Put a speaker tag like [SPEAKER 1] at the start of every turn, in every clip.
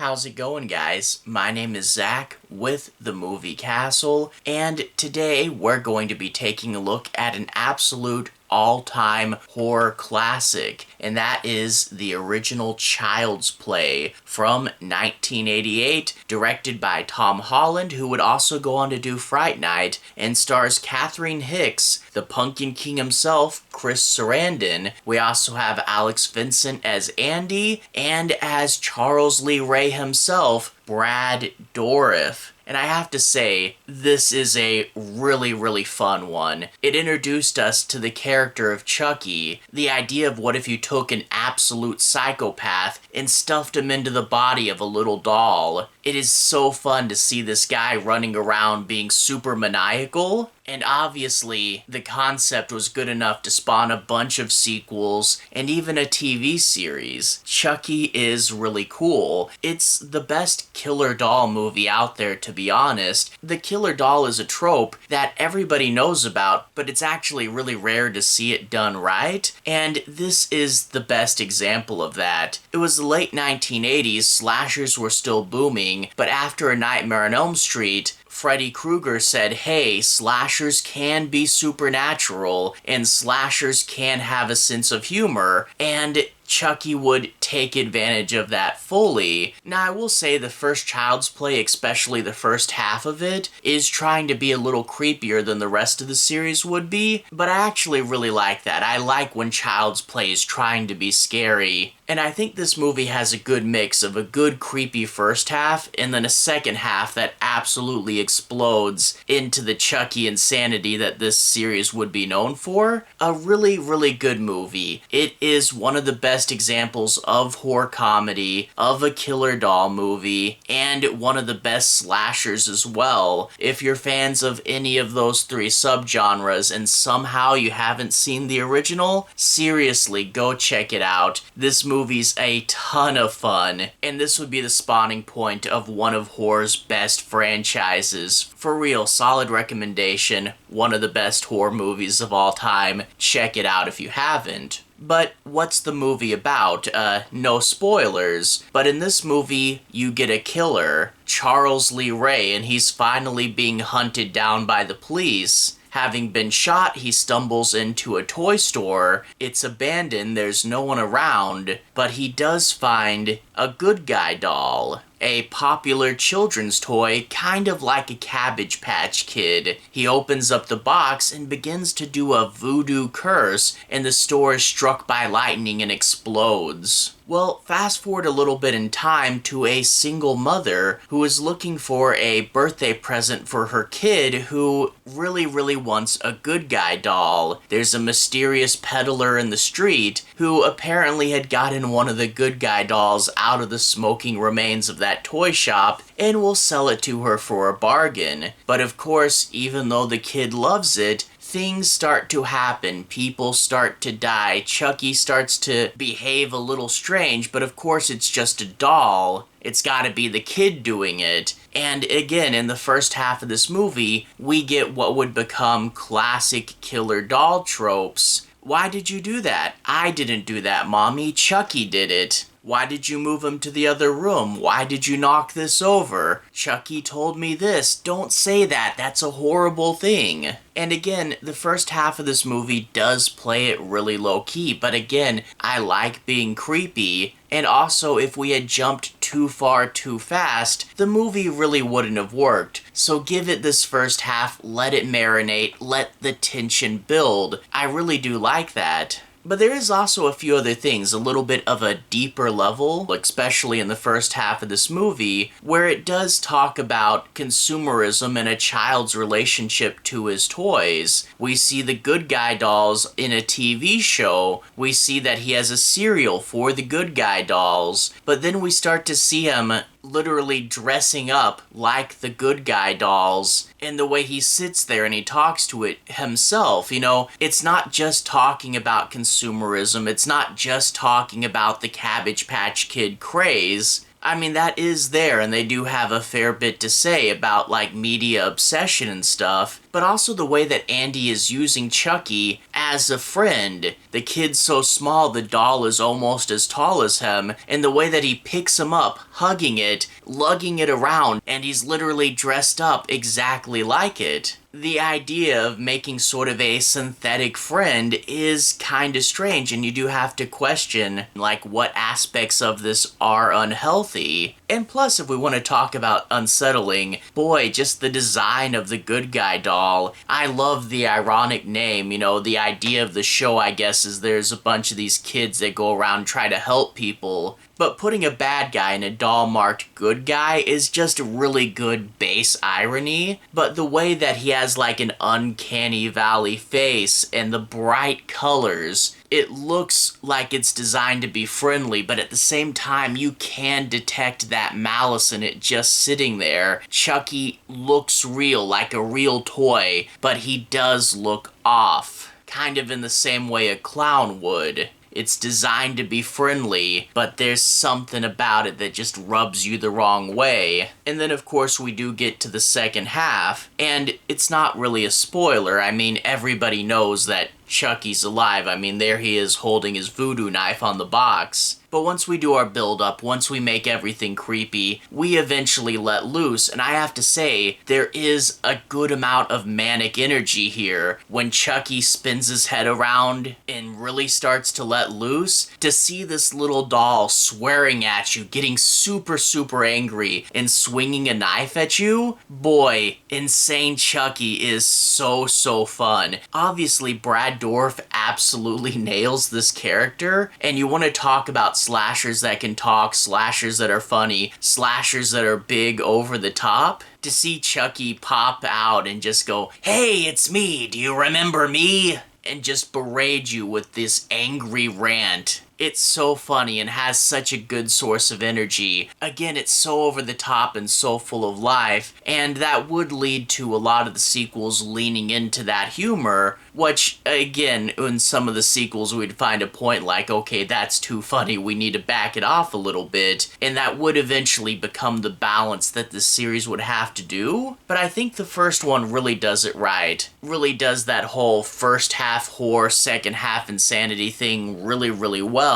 [SPEAKER 1] How's it going, guys? My name is Zach with the Movie Castle, and today we're going to be taking a look at an absolute all-time horror classic, and that is the original Child's Play from 1988, directed by Tom Holland, who would also go on to do Fright Night, and stars Catherine Hicks, the Pumpkin King himself, Chris Sarandon. We also have Alex Vincent as Andy, and as Charles Lee Ray himself, Brad Dourif. And I have to say, this is a really fun one. It introduced us to the character of Chucky, the idea of what if you took an absolute psychopath and stuffed him into the body of a little doll. It is so fun to see this guy running around being super maniacal. And obviously, the concept was good enough to spawn a bunch of sequels and even a TV series. Chucky is really cool. It's the best killer doll movie out there, to be honest. The killer doll is a trope that everybody knows about, but it's actually really rare to see it done right, and this is the best example of that. It was the late 1980s, slashers were still booming, but after A Nightmare on Elm Street, Freddy Krueger said, hey, slashers can be supernatural, and slashers can have a sense of humor, and Chucky would take advantage of that fully. Now, I will say the first Child's Play, especially the first half of it, is trying to be a little creepier than the rest of the series would be, but I actually really like that. I like when Child's Play is trying to be scary. And I think this movie has a good mix of a good creepy first half and then a second half that absolutely explodes into the Chucky insanity that this series would be known for. A really good movie. It is one of the best examples of horror comedy, of a killer doll movie, and one of the best slashers as well. If you're fans of any of those three subgenres and somehow you haven't seen the original, seriously, go check it out. This movie's a ton of fun, and this would be the spawning point of one of horror's best franchises. For real, solid recommendation, one of the best horror movies of all time. Check it out if you haven't. But what's the movie about? No spoilers, but in this movie, you get a killer, Charles Lee Ray, and he's finally being hunted down by the police. Having been shot, he stumbles into a toy store. It's abandoned, there's no one around, but he does find a good guy doll. A popular children's toy, kind of like a Cabbage Patch Kid. He opens up the box and begins to do a voodoo curse, and the store is struck by lightning and explodes. Well, fast forward a little bit in time to a single mother who is looking for a birthday present for her kid who really wants a good guy doll. There's a mysterious peddler in the street who apparently had gotten one of the good guy dolls out of the smoking remains of that toy shop and will sell it to her for a bargain. But of course, even though the kid loves it, things start to happen. People start to die. Chucky starts to behave a little strange, but of course it's just a doll. It's gotta be the kid doing it. And again, in the first half of this movie, we get what would become classic killer doll tropes. Why did you do that? I didn't do that, Mommy. Chucky did it. Why did you move him to the other room? Why did you knock this over? Chucky told me this. Don't say that. That's a horrible thing. And again, the first half of this movie does play it really low-key, but again, I like being creepy. And also, if we had jumped too far too fast, the movie really wouldn't have worked. So give it this first half, let it marinate, let the tension build. I really do like that. But there is also a few other things, a little bit of a deeper level, especially in the first half of this movie, where it does talk about consumerism and a child's relationship to his toys. We see the good guy dolls in a TV show. We see that he has a cereal for the good guy dolls. But then we start to see him literally dressing up like the good guy dolls, and the way he sits there and he talks to it himself. You know, it's not just talking about consumerism, it's not just talking about the Cabbage Patch Kid craze. I mean, that is there, and they do have a fair bit to say about, like, media obsession and stuff, but also the way that Andy is using Chucky as a friend. The kid's so small, the doll is almost as tall as him, and the way that he picks him up, hugging it, lugging it around, and he's literally dressed up exactly like it. The idea of making sort of a synthetic friend is kinda strange, and you do have to question, like, what aspects of this are unhealthy. And plus, if we want to talk about unsettling, boy, just the design of the good guy doll. I love the ironic name, you know, the idea of the show, I guess, is there's a bunch of these kids that go around and try to help people. But putting a bad guy in a doll marked good guy is just really good base irony. But the way that he has like an uncanny valley face and the bright colors, it looks like it's designed to be friendly, but at the same time, you can detect that malice in it just sitting there. Chucky looks real, like a real toy, but he does look off, kind of in the same way a clown would. It's designed to be friendly, but there's something about it that just rubs you the wrong way. And then, of course, we do get to the second half, and it's not really a spoiler. I mean, everybody knows that Chucky's alive. I mean, there he is holding his voodoo knife on the box. But once we do our build-up, once we make everything creepy, we eventually let loose, and I have to say, there is a good amount of manic energy here. When Chucky spins his head around and really starts to let loose, to see this little doll swearing at you, getting super, super angry, and swinging a knife at you, boy, Insane Chucky is so, so fun. Obviously, Brad Dourif absolutely nails this character, and you want to talk about slashers that can talk, slashers that are funny, slashers that are big over the top. To see Chucky pop out and just go, "Hey, it's me, do you remember me?" and just berate you with this angry rant. It's so funny and has such a good source of energy. Again, it's so over the top and so full of life, and that would lead to a lot of the sequels leaning into that humor, which, again, in some of the sequels we'd find a point like, okay, that's too funny, we need to back it off a little bit, and that would eventually become the balance that the series would have to do. But I think the first one really does it right. Really does that whole first half horror, second half insanity thing really, really well.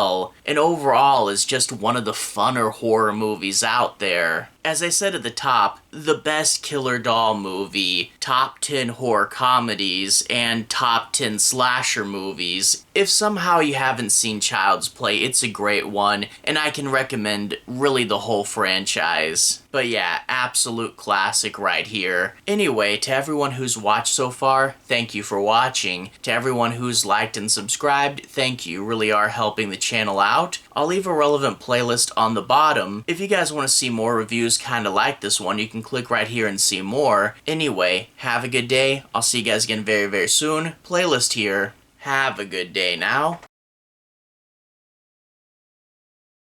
[SPEAKER 1] And overall is just one of the funner horror movies out there. As I said at the top, the best killer doll movie, top 10 horror comedies, and top 10 slasher movies. If somehow you haven't seen Child's Play, it's a great one, and I can recommend really the whole franchise. But yeah, absolute classic right here. Anyway, to everyone who's watched so far, thank you for watching. To everyone who's liked and subscribed, thank you, really are helping the channel out. I'll leave a relevant playlist on the bottom. If you guys want to see more reviews kind of like this one, you can click right here and see more. Anyway, have a good day. I'll see you guys again very, very soon. Playlist here. Have a good day now.